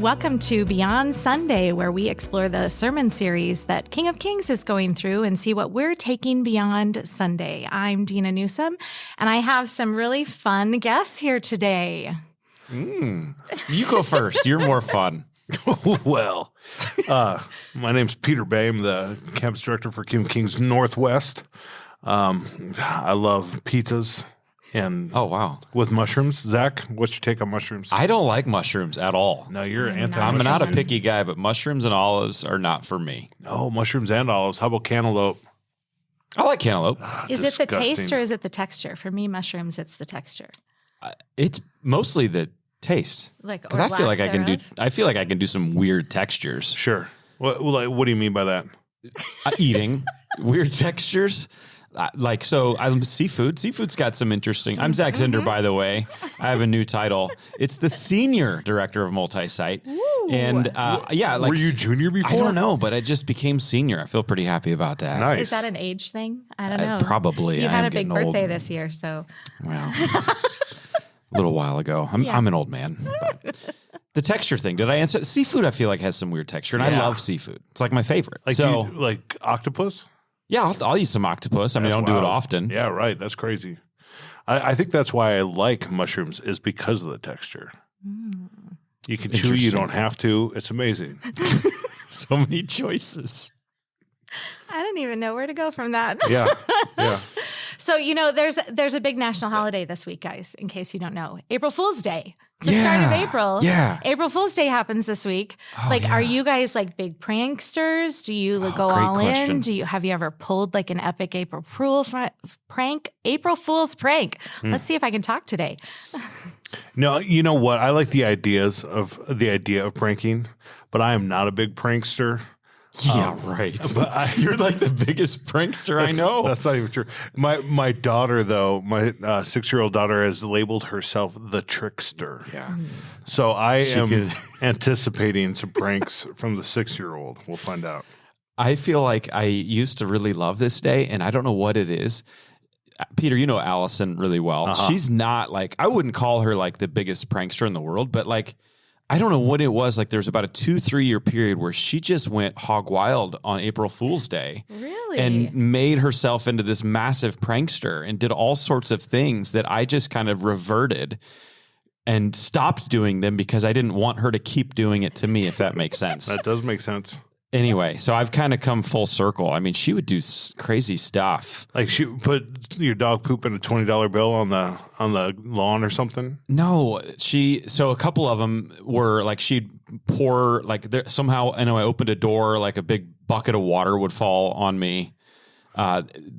Welcome to Beyond Sunday, where we explore the sermon series that King of Kings is going through and see what we're taking beyond Sunday. I'm Dina Newsom, and I have some really fun guests here today. You go first. You're more fun. Well, my name's Peter Bay. I'm the campus director for King of Kings Northwest. I love pizzas and Oh, wow. with mushrooms. Zach, what's your take on mushrooms? I don't like mushrooms at all. No, you're I'm anti. I'm not not a fan. picky guy, but mushrooms and olives are not for me. No, mushrooms and olives. How about cantaloupe? I like cantaloupe. Is it the taste Disgusting. or is it the texture? For me, mushrooms, it's the texture. It's mostly the taste. Because I feel like I feel like I can do some weird textures. Sure. What do you mean by that? Eating weird textures. I'm seafood. Seafood's got some interesting. I'm Zach Zinder, by the way. I have a new title. It's the senior director of multi-site. Ooh. And Were you junior before? I don't know, but I just became senior. I feel pretty happy about that. Nice. Is that an age thing? I don't know. Probably. You I had am a big getting old. birthday this year, so. Well, a little while ago. I'm an old man. But the texture thing. Did I answer? Seafood, I feel like, has some weird texture, and I Yeah. love seafood. It's like my favorite. Like, so, like octopus? yeah, I'll eat some octopus. I mean, I don't do it Wow. often. Yeah, right. That's crazy. I think that's why I like mushrooms is because of the texture. You can chew, you Interesting. don't have to. It's amazing. So many choices. I didn't even know where to go from that. Yeah. Yeah. So, there's a big national holiday this week, guys, in case you don't know. April Fool's Day. It's the start of April. Yeah. April Fool's Day happens this week. Are you guys like big pranksters? Do you go great all question. in? Have you ever pulled like an epic April Fool's prank? April Fool's prank. Let's see if I can talk today. No, you know what? I like the idea of pranking, but I am not a big prankster. Yeah, right. But You're like the biggest prankster I know. That's not even true. My daughter, though, my 6-year-old daughter has labeled herself the trickster. Yeah. So I am could- anticipating some pranks from the 6-year-old. We'll find out. I feel like I used to really love this day, and I don't know what it is. Peter, you know Allison really well. Uh-huh. She's not like, I wouldn't call her like the biggest prankster in the world, but like, I don't know what it was. Like, there's about a 2-3 year period where she just went hog wild on April Fool's Day. Really? And made herself into this massive prankster and did all sorts of things that I just kind of reverted and stopped doing them because I didn't want her to keep doing it to me, if that makes sense. That does make sense. Anyway, so I've kind of come full circle. I mean, she would do crazy stuff. Like she put your dog poop in a $20 bill on the lawn or something. No, so a couple of them were like, she'd pour like somehow, I know I opened a door, like a big bucket of water would fall on me.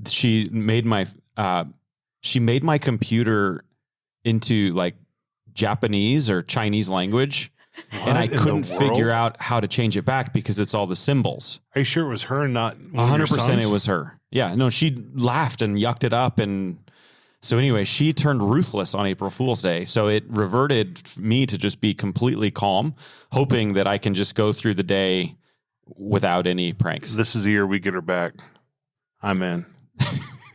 She made my computer into like Japanese or Chinese language. And I in the couldn't figure world? out how to change it back because it's all the symbols. Are you sure it was her, not one of your 100% sons? it was her. Yeah, no, she laughed and yucked it up. And so anyway, she turned ruthless on April Fool's Day. So it reverted me to just be completely calm, hoping that I can just go through the day without any pranks. This is the year we get her back. I'm in.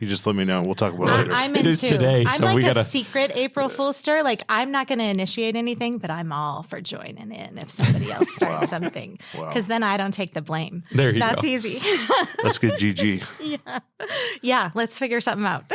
You just let me know. We'll talk about it later. I'm It in is too. today, I'm so like we a gotta- secret April Foolster. Like, I'm not going to initiate anything, but I'm all for joining in if somebody else starts something. Wow. Because then I don't take the blame. There you That's go. easy. Let's get GG. Yeah, let's figure something out.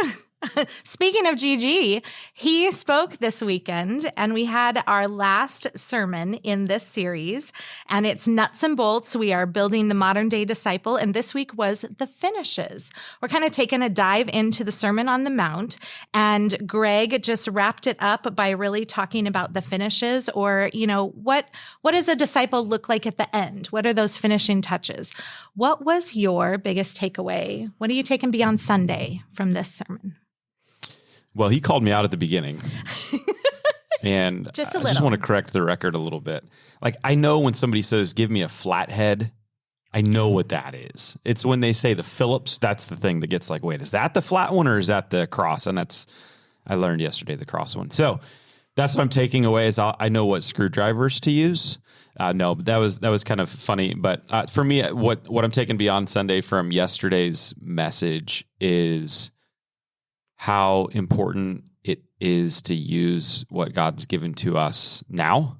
Speaking of GG, he spoke this weekend, and we had our last sermon in this series, and it's nuts and bolts. We are building the modern day disciple, and this week was the finishes. We're kind of taking a dive into the Sermon on the Mount, and Greg just wrapped it up by really talking about the finishes, or, what does a disciple look like at the end? What are those finishing touches? What was your biggest takeaway? What are you taking beyond Sunday from this sermon? Well, he called me out at the beginning. And Just a I just little. want to correct the record a little bit. Like, I know when somebody says, give me a flathead, I know what that is. It's when they say the Phillips, that's the thing that gets like, wait, is that the flat one or is that the cross? And I learned yesterday, the cross one. So that's what I'm taking away is I know what screwdrivers to use. No, but that was kind of funny. But for me, what I'm taking beyond Sunday from yesterday's message is how important it is to use what God's given to us now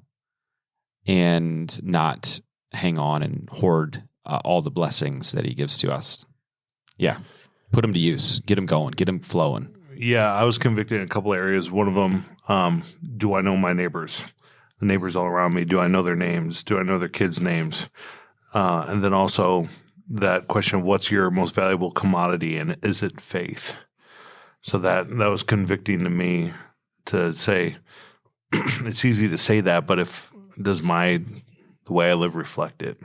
and not hang on and hoard all the blessings that he gives to us. Yeah. Put them to use, get them going, get them flowing. Yeah, I was convicted in a couple areas. One of them, do I know my neighbors? The neighbors all around me. Do I know their names? Do I know their kids' names? And then also that question of what's your most valuable commodity, and is it faith? So that was convicting to me to say, it's easy to say that, but does the way I live reflect it?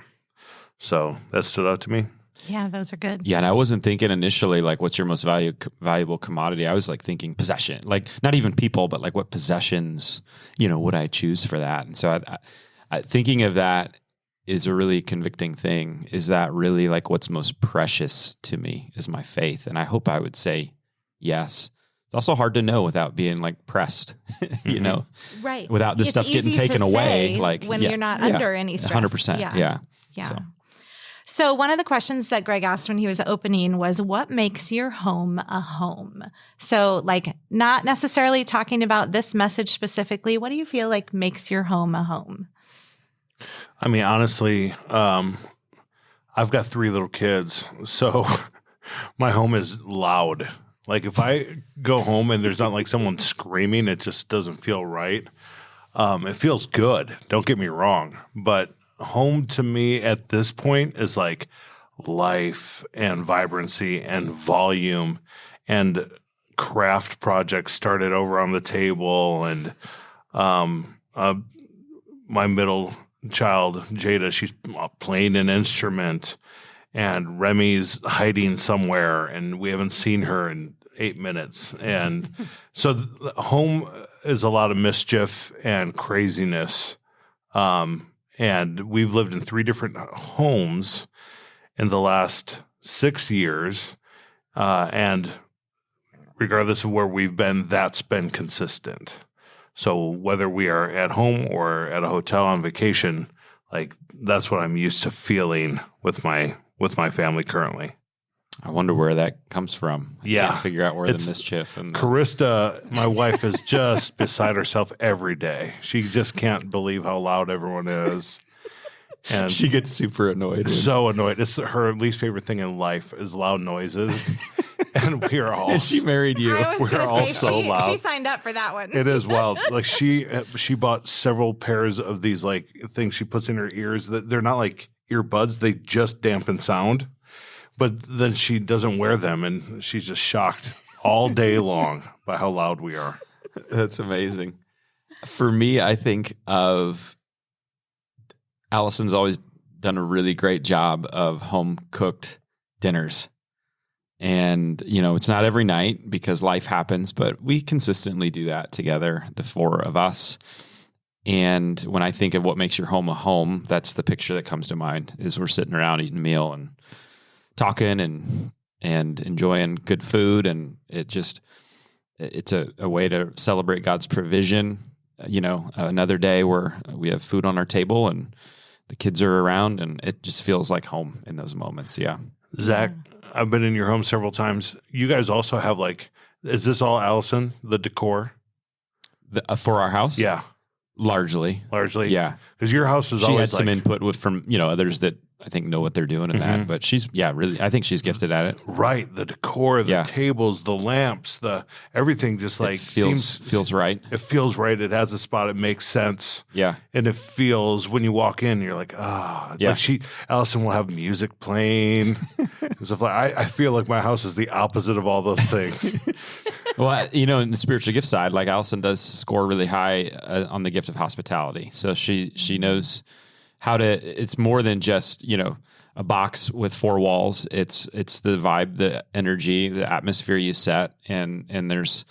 So that stood out to me. Yeah, those are good. Yeah, and I wasn't thinking initially like what's your most valuable commodity. I was like thinking possession, like not even people, but like what possessions, would I choose for that? And so I thinking of that is a really convicting thing. Is that really like what's most precious to me is my faith? And I hope I would say yes. It's also hard to know without being like pressed, right? Without this stuff getting taken away, like when you're not under any stress. 100%. Yeah. So one of the questions that Greg asked when he was opening was, what makes your home a home? So like not necessarily talking about this message specifically. What do you feel like makes your home a home? I mean, honestly, I've got 3 little kids, so my home is loud. Like if I go home and there's not like someone screaming, it just doesn't feel right. It feels good. Don't get me wrong, but home to me at this point is like life and vibrancy and volume and craft projects started over on the table. And my middle child, Jada, she's playing an instrument, and Remy's hiding somewhere and we haven't seen her in 8 minutes. And so home is a lot of mischief and craziness. And we've lived in 3 different homes in the last 6 years. And regardless of where we've been, that's been consistent. So whether we are at home or at a hotel on vacation, like that's what I'm used to feeling with my family currently. I wonder where that comes from. I can't figure out where the mischief and Carista, my wife, is just beside herself every day. She just can't believe how loud everyone is. And she gets super annoyed. So annoyed. It's her least favorite thing in life is loud noises. And we are all. And she married you. We're all so loud. She signed up for that one. It is wild. Like she bought several pairs of these like things she puts in her ears that they're not like earbuds. They just dampen sound. But then she doesn't wear them, and she's just shocked all day long by how loud we are. That's amazing. For me, I think of Allison's always done a really great job of home-cooked dinners. And, it's not every night because life happens, but we consistently do that together, the 4 of us. And when I think of what makes your home a home, that's the picture that comes to mind, is we're sitting around eating a meal and talking and enjoying good food. And it's a way to celebrate God's provision. Another day where we have food on our table and the kids are around, and it just feels like home in those moments. Yeah. Zach, I've been in your home several times. You guys also have is this all Allison, the decor? For our house? Yeah. Largely. Yeah. Because your house is she always had some input from others that I think know what they're doing in that, but she's really, I think she's gifted at it. Right. The decor, the tables, the lamps, everything just feels right. It feels right. It has a spot. It makes sense. Yeah. And it feels when you walk in, you're like, like Allison will have music playing and stuff like. I feel like my house is the opposite of all those things. Well, in the spiritual gift side, like Allison does score really high on the gift of hospitality. So she knows how to, it's more than just, a box with 4 walls. It's the vibe, the energy, the atmosphere you set. And there's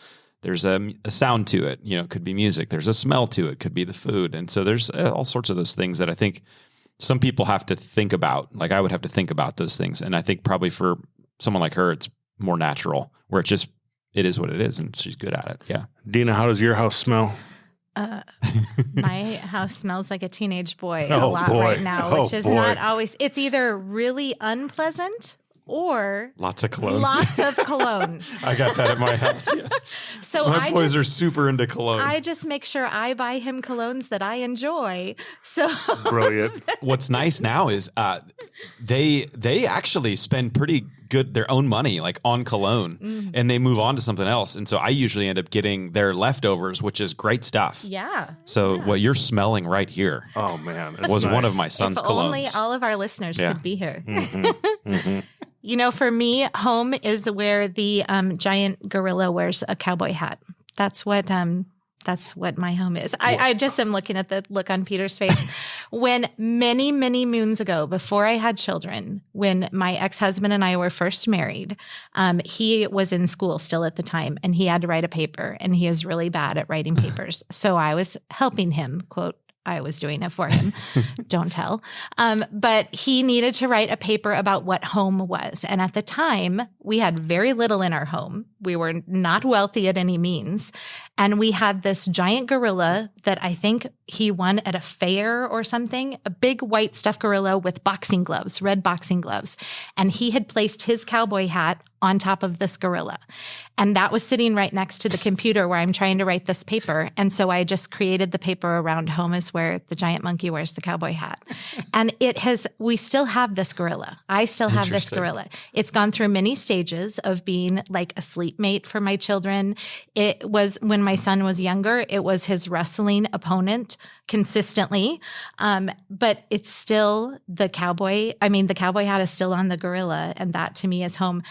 a sound to it, it could be music. There's a smell to it, could be the food. And so there's all sorts of those things that I think some people have to think about. Like I would have to think about those things. And I think probably for someone like her, it's more natural where it is what it is. And she's good at it. Yeah. Dina, how does your house smell? My house smells like a teenage boy a lot right now, which is not always, it's either really unpleasant or lots of cologne. Lots of cologne. I got that at my house. Yeah. So my boys are super into cologne. I just make sure I buy him colognes that I enjoy. So Brilliant. What's nice now is they actually spend pretty good their own money like on cologne, and they move on to something else. And so I usually end up getting their leftovers, which is great stuff. Yeah. So what you're smelling right here, Oh man, was nice. one of my son's if colognes. only all of our listeners could be here. Mm-hmm. You know, for me, home is where the giant gorilla wears a cowboy hat. That's what my home is. I just am looking at the look on Peter's face. When many, many moons ago, before I had children, when my ex-husband and I were first married, he was in school still at the time, and he had to write a paper, and he is really bad at writing papers. So I was helping him, quote, I was doing it for him. Don't tell. But he needed to write a paper about what home was. And at the time, we had very little in our home. We were not wealthy at any means. And we had this giant gorilla that I think he won at a fair or something, a big white stuffed gorilla with boxing gloves, red boxing gloves. And he had placed his cowboy hat on top of this gorilla. And that was sitting right next to the computer where I'm trying to write this paper. And so I just created the paper around home is where the giant monkey wears the cowboy hat. And we still have this gorilla. I still have this gorilla. It's gone through many stages of being like a sleep mate for my children. It was when my son was younger, it was his wrestling opponent consistently. But it's still the cowboy. I mean, the cowboy hat is still on the gorilla, and that to me is home.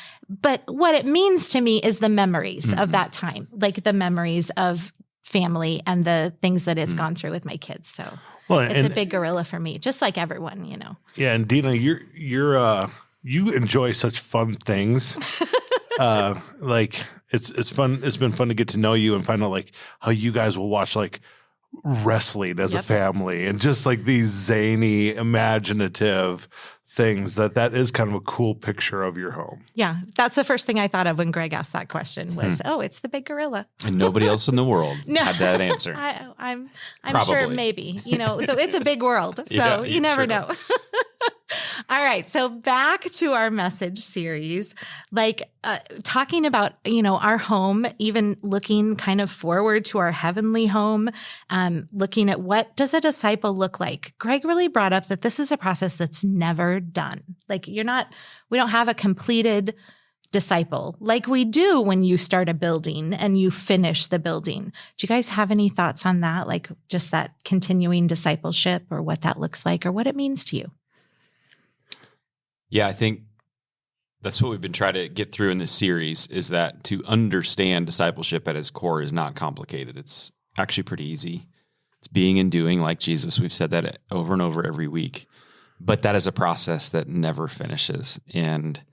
But what it means to me is the memories of that time, like the memories of family and the things that it's gone through with my kids. So it's a big gorilla for me, just like everyone, you know. Yeah, and Dina, you enjoy such fun things. Like it's fun. It's been fun to get to know you and find out like how you guys will watch like wrestling as a family and just like these zany, imaginative things that is kind of a cool picture of your home. Yeah, that's the first thing I thought of when Greg asked that question was, oh, it's the big gorilla. And nobody else in the world had that answer. I'm sure maybe, you know, it's a big world, so you never know. All right. So back to our message series, like talking about, you know, our home, even looking kind of forward to our heavenly home, looking at what does a disciple look like? Greg really brought up that this is a process that's never done. Like we don't have a completed disciple like we do when you start a building and you finish the building. Do you guys have any thoughts on that? Like just that continuing discipleship or what that looks like or what it means to you? Yeah, I think that's what we've been trying to get through in this series is that to understand discipleship at its core is not complicated. It's actually pretty easy. It's being and doing like Jesus. We've said that over and over every week. But that is a process that never finishes. And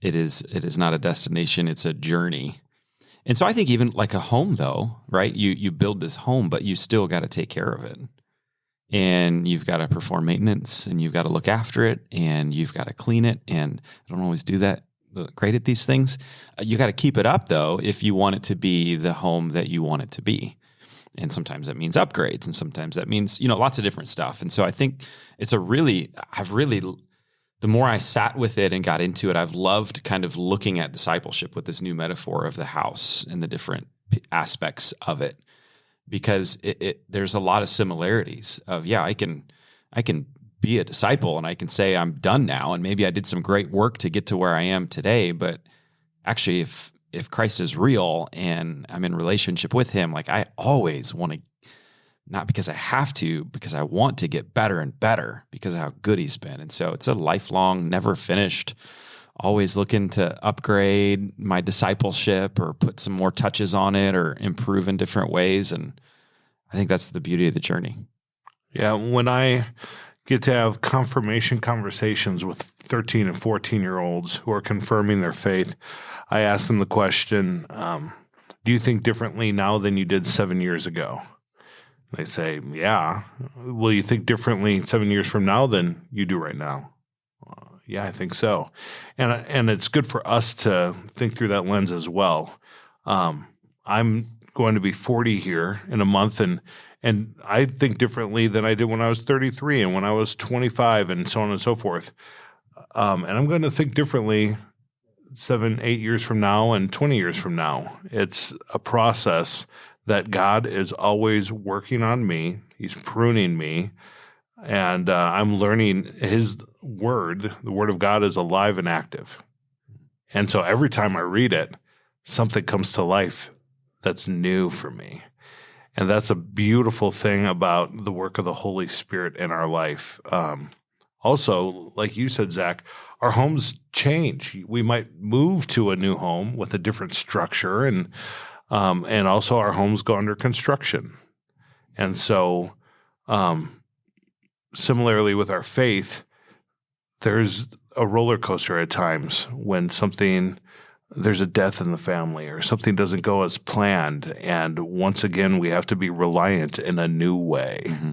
it is not a destination, it's a journey. And so I think even like a home though, right? You build this home, but you still got to take care of it. And you've got to perform maintenance and you've got to look after it and you've got to clean it. And I don't always do that great at these things. You got to keep it up though, if you want it to be the home that you want it to be. And sometimes that means upgrades and sometimes that means, you know, lots of different stuff. And so I think it's the more I sat with it and got into it, I've loved kind of looking at discipleship with this new metaphor of the house and the different aspects of it. Because there's a lot of similarities of, I can be a disciple and I can say I'm done now and maybe I did some great work to get to where I am today. But actually, if Christ is real and I'm in relationship with him, like I always want to, not because I have to, because I want to get better and better because of how good he's been. And so it's a lifelong, never finished, always looking to upgrade my discipleship or put some more touches on it or improve in different ways. And I think that's the beauty of the journey. Yeah. When I get to have confirmation conversations with 13 and 14-year-olds who are confirming their faith, I ask them the question, do you think differently now than you did 7 years ago? They say, yeah. Will you think differently 7 years from now than you do right now? Yeah, I think so. And it's good for us to think through that lens as well. I'm going to be 40 here in a month, and I think differently than I did when I was 33 and when I was 25 and so on and so forth. And I'm going to think differently 7, 8 years from now and 20 years from now. It's a process that God is always working on me. He's pruning me. And I'm learning his word. The word of God is alive and active. And so every time I read it, something comes to life that's new for me. And that's a beautiful thing about the work of the Holy Spirit in our life. Also, like you said, Zach, our homes change. We might move to a new home with a different structure, and also our homes go under construction. And so, similarly with our faith, there's a roller coaster at times when there's a death in the family or something doesn't go as planned. And once again, we have to be reliant in a new way. Mm-hmm.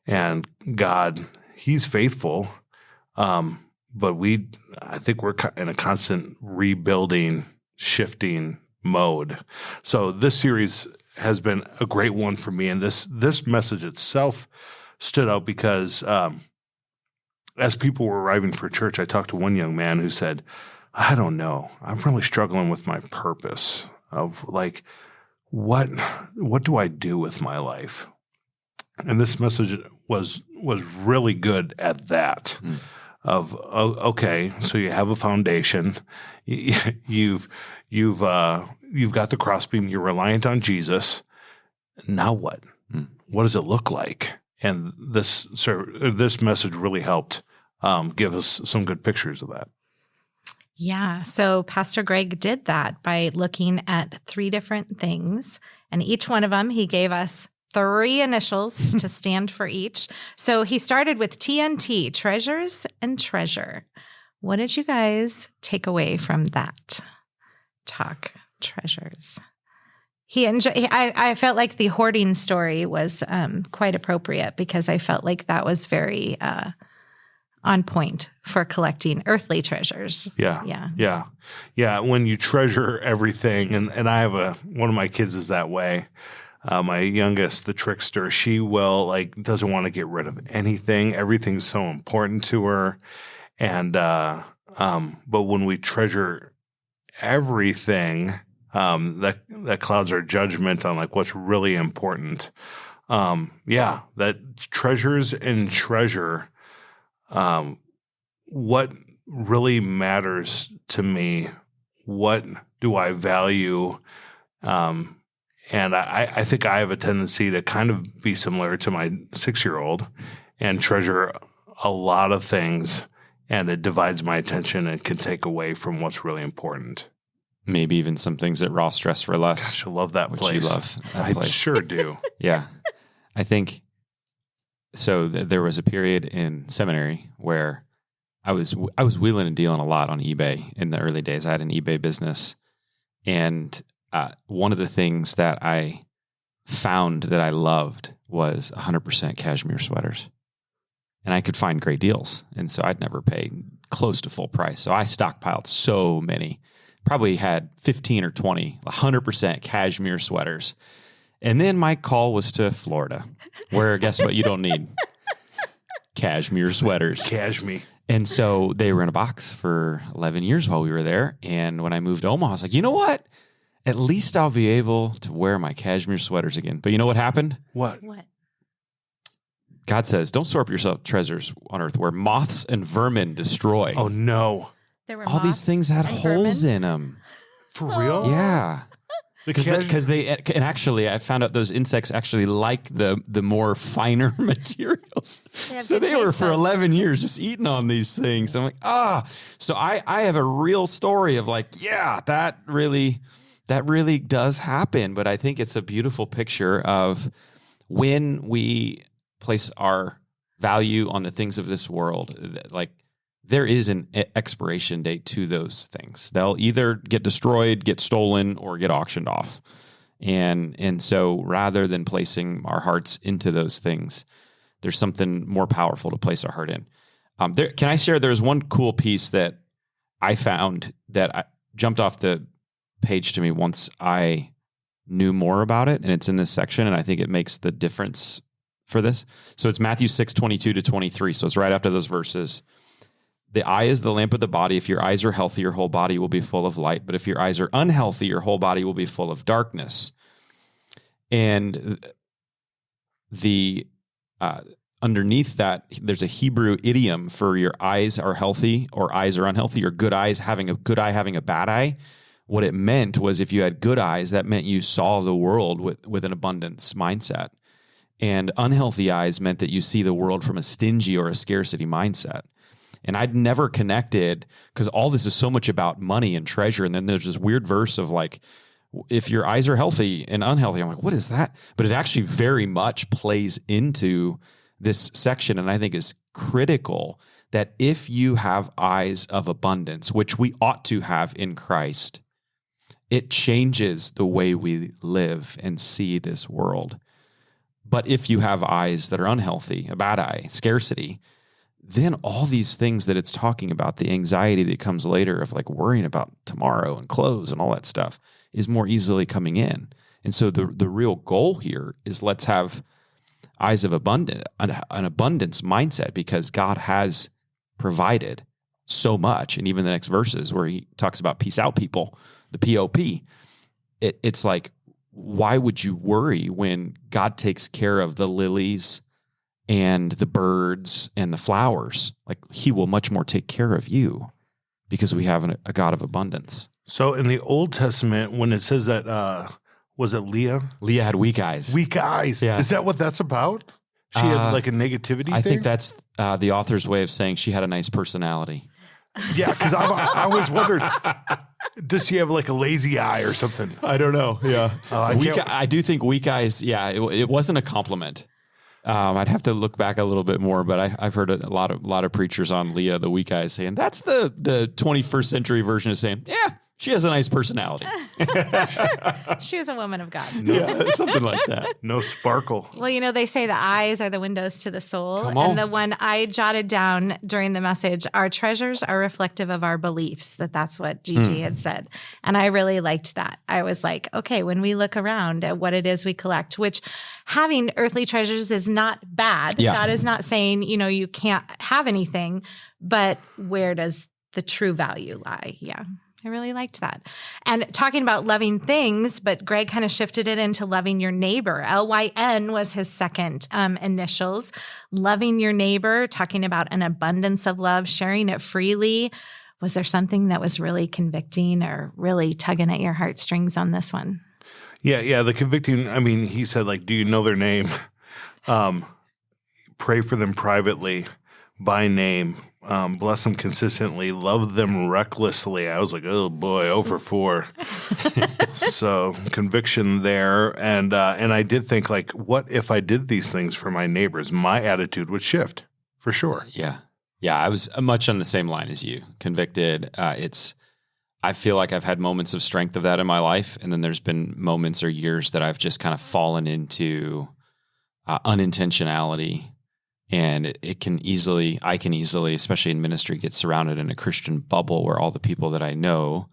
And God, he's faithful. But I think we're in a constant rebuilding, shifting mode. So this series has been a great one for me. And this message itself stood out because as people were arriving for church, I talked to one young man who said, I don't know, I'm really struggling with my purpose of like, what do I do with my life? And this message was really good at that. Of okay, so you have a foundation, you've got the crossbeam, you're reliant on Jesus. Now what? What does it look like? And this message really helped give us some good pictures of that. Yeah. So Pastor Greg did that by looking at 3 different things, and each one of them he gave us 3 initials to stand for each. So he started with TNT, treasures and treasure. What did you guys take away from that talk? Treasures. I felt like the hoarding story was quite appropriate because I felt like that was very on point for collecting earthly treasures. Yeah. When you treasure everything, and I have one of my kids is that way. My youngest, the trickster, she doesn't want to get rid of anything. Everything's so important to her. And, but when we treasure everything, that clouds our judgment on like what's really important. That treasures and treasure, what really matters to me, what do I value, and I think I have a tendency to kind of be similar to my 6-year-old and treasure a lot of things, and it divides my attention and can take away from what's really important. Maybe even some things at Raw Stress for Less. Gosh, I love that place. You love that place. I sure do. Yeah. I think, so there was a period in seminary where I was wheeling and dealing a lot on eBay in the early days. I had an eBay business, and one of the things that I found that I loved was 100% cashmere sweaters. And I could find great deals. And so I'd never pay close to full price. So I stockpiled so many, probably had 15 or 20, 100% cashmere sweaters. And then my call was to Florida, where guess what you don't need? Cashmere sweaters. Cashmere. And so they were in a box for 11 years while we were there. And when I moved to Omaha, I was like, you know what? At least I'll be able to wear my cashmere sweaters again. But you know what happened? What? God says, don't store up yourself treasures on earth where moths and vermin destroy. Oh, no. There were all these things had holes in them. For real? Yeah. Because and actually, I found out those insects actually like the more finer materials. So they were for 11 years just eating on these things. I'm like, So I have a real story of like, yeah, that really does happen. But I think it's a beautiful picture of when we place our value on the things of this world, like there is an expiration date to those things. They'll either get destroyed, get stolen, or get auctioned off. And so rather than placing our hearts into those things, there's something more powerful to place our heart in. Can I share, there's one cool piece that I found that jumped off the page to me once I knew more about it, and it's in this section, and I think it makes the difference for this. So it's Matthew 6:22-23. So it's right after those verses. The eye is the lamp of the body. If your eyes are healthy, your whole body will be full of light. But if your eyes are unhealthy, your whole body will be full of darkness. And the underneath that, there's a Hebrew idiom for your eyes are healthy or eyes are unhealthy, or good eyes having a good eye, having a bad eye. What it meant was if you had good eyes, that meant you saw the world with an abundance mindset. And unhealthy eyes meant that you see the world from a stingy or a scarcity mindset. And I'd never connected, because all this is so much about money and treasure. And then there's this weird verse of like, if your eyes are healthy and unhealthy, I'm like, what is that? But it actually very much plays into this section, and I think is critical, that if you have eyes of abundance, which we ought to have in Christ, it changes the way we live and see this world. But if you have eyes that are unhealthy, a bad eye, scarcity, then all these things that it's talking about, the anxiety that comes later of like worrying about tomorrow and clothes and all that stuff, is more easily coming in. And so the real goal here is let's have eyes of abundance, an abundance mindset, because God has provided so much. And even the next verses where he talks about peace out people, the POP, it's like, why would you worry when God takes care of the lilies and the birds and the flowers? Like, he will much more take care of you because we have a God of abundance. So in the Old Testament, when it says that, was it Leah? Leah had weak eyes. Weak eyes. Yeah. Is that what that's about? She had like a negativity I thing? think that's the author's way of saying she had a nice personality. Yeah, because I always wondered, does she have like a lazy eye or something? I don't know. Yeah. I do think weak eyes, yeah, it wasn't a compliment. I'd have to look back a little bit more, but I've heard a lot of preachers on Leah, the weak eyes, saying that's the 21st century version of saying, yeah, she has a nice personality. She was a woman of God. Yeah, something like that. No sparkle. Well, they say the eyes are the windows to the soul. Come on. And the one I jotted down during the message, our treasures are reflective of our beliefs, that's what Gigi had said. And I really liked that. I was like, okay, when we look around at what it is we collect, which having earthly treasures is not bad. Yeah. God is not saying, you can't have anything, but where does the true value lie? Yeah. I really liked that. And talking about loving things, but Greg kind of shifted it into loving your neighbor. LYN was his second initials. Loving your neighbor, talking about an abundance of love, sharing it freely. Was there something that was really convicting or really tugging at your heartstrings on this one? Yeah. The convicting, he said, like, do you know their name? Pray for them privately, by name. Bless them consistently, love them recklessly. I was like, oh boy, 0 for 4. So conviction there. And I did think, like, what if I did these things for my neighbors? My attitude would shift for sure. Yeah. Yeah. I was much on the same line as you. Convicted. I feel like I've had moments of strength of that in my life. And then there's been moments or years that I've just kind of fallen into unintentionality. And I can easily, especially in ministry, get surrounded in a Christian bubble where all the people that I know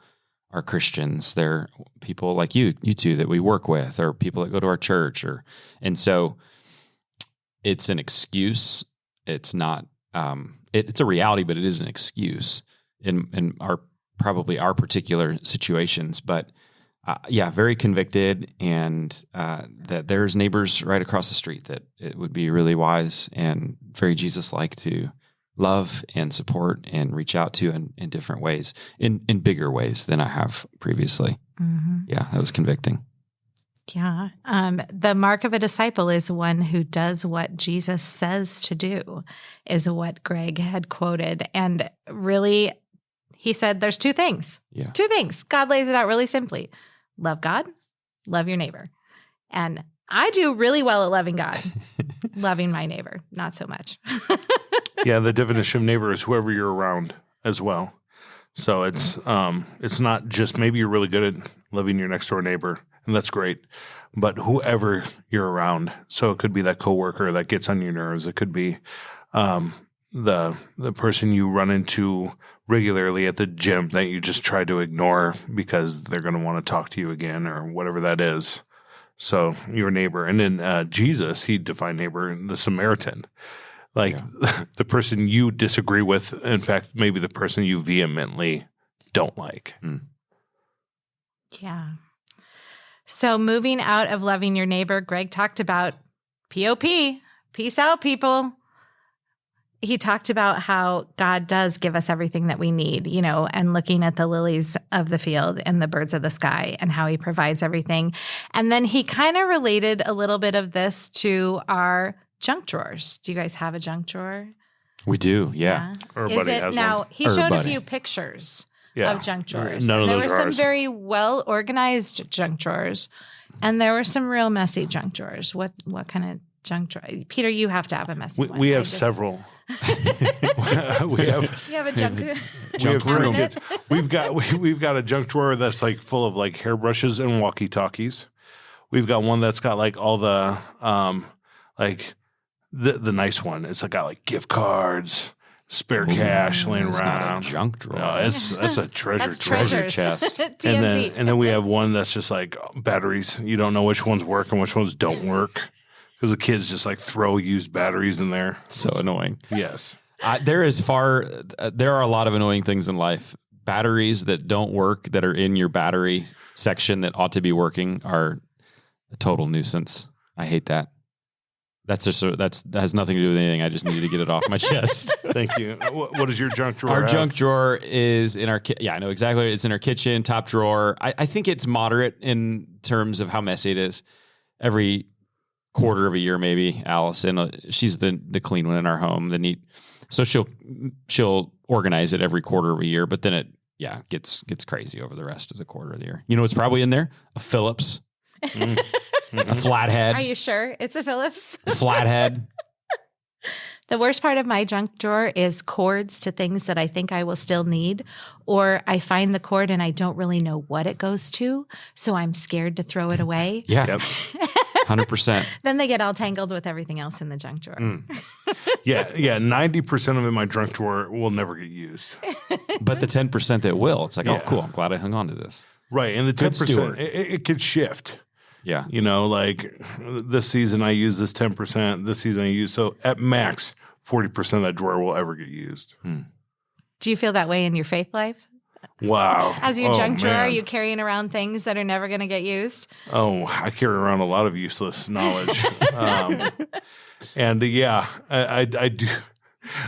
are Christians. They're people like you two that we work with, or people that go to our church, and so it's an excuse. It's not, it's a reality, but it is an excuse in our particular situations. But very convicted, and that there's neighbors right across the street that it would be really wise and very Jesus-like to love and support and reach out to in different ways, in bigger ways than I have previously. Mm-hmm. Yeah, that was convicting. Yeah. The mark of a disciple is one who does what Jesus says to do, is what Greg had quoted. And really, he said there's 2 things. Yeah. 2 things. God lays it out really simply. Love God, love your neighbor. And I do really well at loving God. Loving my neighbor, not so much. Yeah, the definition of neighbor is whoever you're around as well. So it's not just maybe you're really good at loving your next door neighbor, and that's great, but whoever you're around. So it could be that coworker that gets on your nerves. It could be the person you run into regularly at the gym that you just try to ignore because they're going to want to talk to you again or whatever that is. So your neighbor. And then Jesus, he defined neighbor, the Samaritan. Like the person you disagree with, in fact, maybe the person you vehemently don't like. Yeah. So moving out of loving your neighbor, Greg talked about POP, peace out, people. He talked about how God does give us everything that we need, and looking at the lilies of the field and the birds of the sky and how he provides everything. And then he kind of related a little bit of this to our junk drawers. Do you guys have a junk drawer? We do, yeah. Everybody has now? one. He showed a Everybody. few pictures Yeah. of junk drawers. None of and there those were are some ours. very well organized junk drawers, and there were some real messy junk drawers. What kind of junk drawer? Peter, you have to have a messy one. We have several. we have. You have a junk. We have cabinet? kids. We've got a junk drawer that's like full of like hairbrushes and walkie talkies. We've got one that's got like all the like the nice one. It's got like gift cards, spare cash laying It's not a around. junk drawer. No, that's a treasure That's drawer. treasures. chest. TNT. And then we have one that's just like batteries. You don't know which ones work and which ones don't work because the kids just like throw used batteries in there. So annoying. Yes. There are a lot of annoying things in life. Batteries that don't work that are in your battery section that ought to be working are a total nuisance. I hate that. That has nothing to do with anything. I just needed to get it off my chest. Thank you. What is your junk drawer? Our have? junk drawer is in our I know exactly. It's in our kitchen, top drawer. I think it's moderate in terms of how messy it is. Every quarter of a year, maybe, Allison, she's the clean one in our home, the neat. So she'll organize it every quarter of a year, but then it gets crazy over the rest of the quarter of the year. You know what's probably in there? A Phillips. A flathead. Are you sure it's a Phillips? A flathead. The worst part of my junk drawer is cords to things that I think I will still need, or I find the cord and I don't really know what it goes to, so I'm scared to throw it away. Yeah. Yep. 100%. Then they get all tangled with everything else in the junk drawer. Yeah. 90% of it in my junk drawer will never get used. But the 10% that will, it's like, Yeah. oh, cool. I'm glad I hung on to this. Right. And the Good 10%, steward. it could shift. Yeah. Like this season I use this 10%, this season I use. So at max, 40% of that drawer will ever get used. Do you feel that way in your faith life? Wow. As your Oh, junk drawer, are man. you carrying around things that are never going to get used? Oh, I carry around a lot of useless knowledge. I do.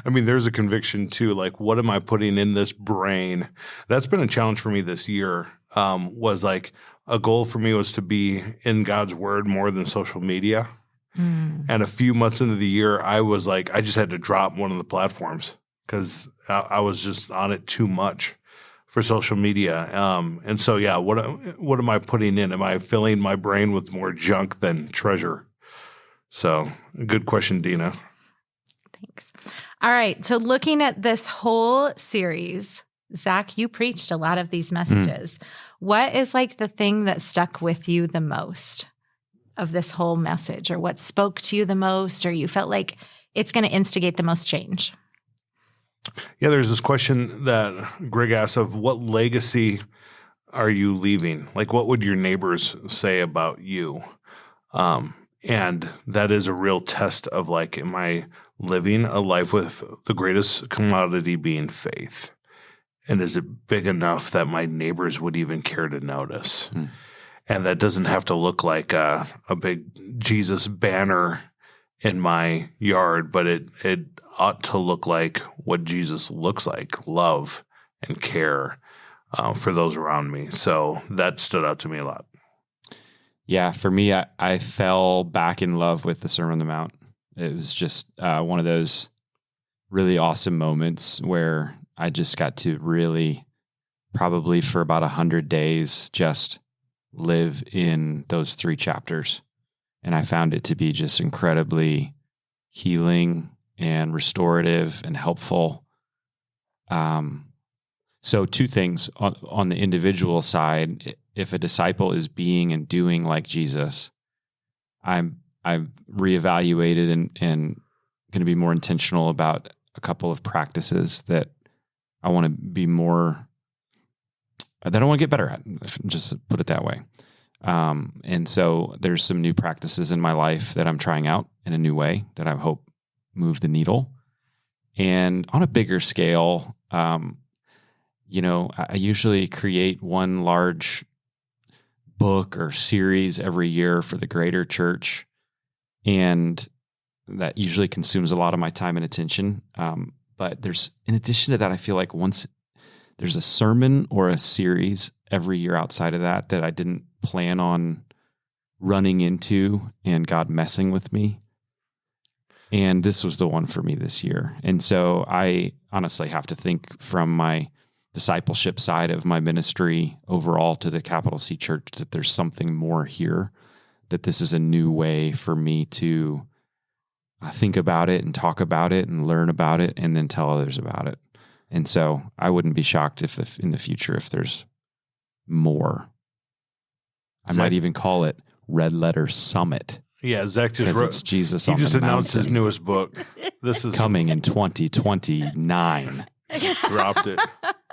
I mean, there's a conviction too. Like, what am I putting in this brain? That's been a challenge for me this year. Was like a goal for me was to be in God's word more than social media. And a few months into the year, I was like, I just had to drop one of the platforms because I was just on it too much for social media. And so, what am I putting in? Am I filling my brain with more junk than treasure? So, good question, Dina. Thanks. All right. So looking at this whole series, Zach, you preached a lot of these messages. What is like the thing that stuck with you the most of this whole message, or what spoke to you the most, or you felt like it's going to instigate the most change? Yeah, there's this question that Greg asked of what legacy are you leaving? Like, what would your neighbors say about you? And that is a real test of like, am I living a life with the greatest commodity being faith? And is it big enough that my neighbors would even care to notice? And that doesn't have to look like a big Jesus banner in my yard, but it ought to look like what Jesus looks like, love and care for those around me. So that stood out to me a lot. Yeah, for me, I fell back in love with the Sermon on the Mount. It was just one of those really awesome moments where I just got to really, probably for about 100 days, just live in those 3 chapters. And I found it to be just incredibly healing and restorative and helpful. So 2 things on the individual side. If a disciple is being and doing like Jesus, I've reevaluated and going to be more intentional about a couple of practices that I want to be more, that I want to get better at, just to put it that way. And so there's some new practices in my life that I'm trying out in a new way that I hope move the needle. And on a bigger scale, I usually create one large book or series every year for the greater church. And that usually consumes a lot of my time and attention. But in addition to that, I feel like once there's a sermon or a series every year outside of that I didn't plan on running into and God messing with me. And this was the one for me this year. And so I honestly have to think from my discipleship side of my ministry overall to the capital C Church that there's something more here, that this is a new way for me to think about it and talk about it and learn about it and then tell others about it. And so I wouldn't be shocked if in the future, if there's more. I might even call it Red Letter Summit. Yeah, Zach just wrote. It's Jesus. He just announced his newest book. This is coming in 2029. Dropped it.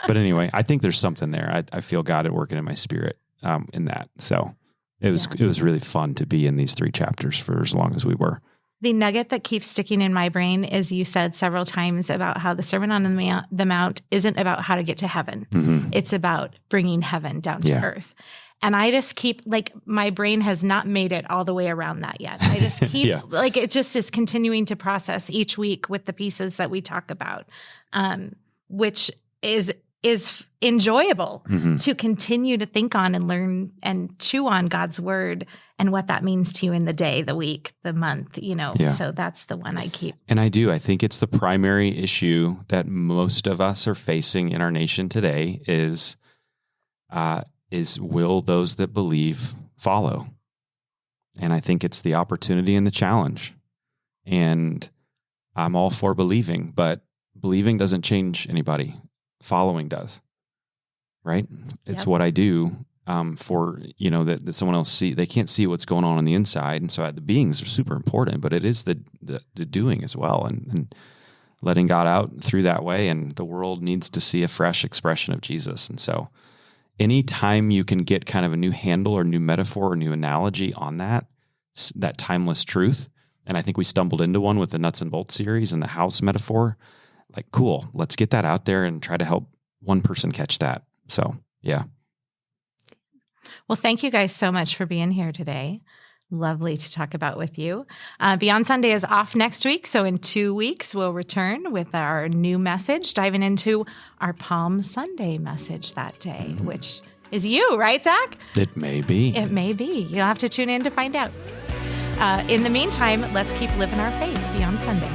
But anyway, I think there's something there. I feel God at working in my spirit in that. So it was really fun to be in these 3 chapters for as long as we were. The nugget that keeps sticking in my brain is you said several times about how the Sermon on the Mount isn't about how to get to heaven. Mm-hmm. It's about bringing heaven down to earth. And I just keep, my brain has not made it all the way around that yet. I just keep, it just is continuing to process each week with the pieces that we talk about, which is enjoyable to continue to think on and learn and chew on God's word and what that means to you in the day, the week, the month, So that's the one I keep. And I think it's the primary issue that most of us are facing in our nation today is will those that believe follow? And I think it's the opportunity and the challenge. And I'm all for believing, but believing doesn't change anybody. Following does, right? It's what I do for, that someone else they can't see what's going on the inside. And so the beings are super important, but it is the doing as well. And letting God out through that way. And the world needs to see a fresh expression of Jesus. And so anytime you can get kind of a new handle or new metaphor or new analogy on that timeless truth. And I think we stumbled into one with the nuts and bolts series and the house metaphor. Cool, let's get that out there and try to help one person catch that. So, yeah. Well, thank you guys so much for being here today. Lovely to talk about with you. Beyond Sunday is off next week. So in 2 weeks, we'll return with our new message, diving into our Palm Sunday message that day, which is you, right, Zach? It may be. It may be. You'll have to tune in to find out. In the meantime, let's keep living our faith beyond Sunday.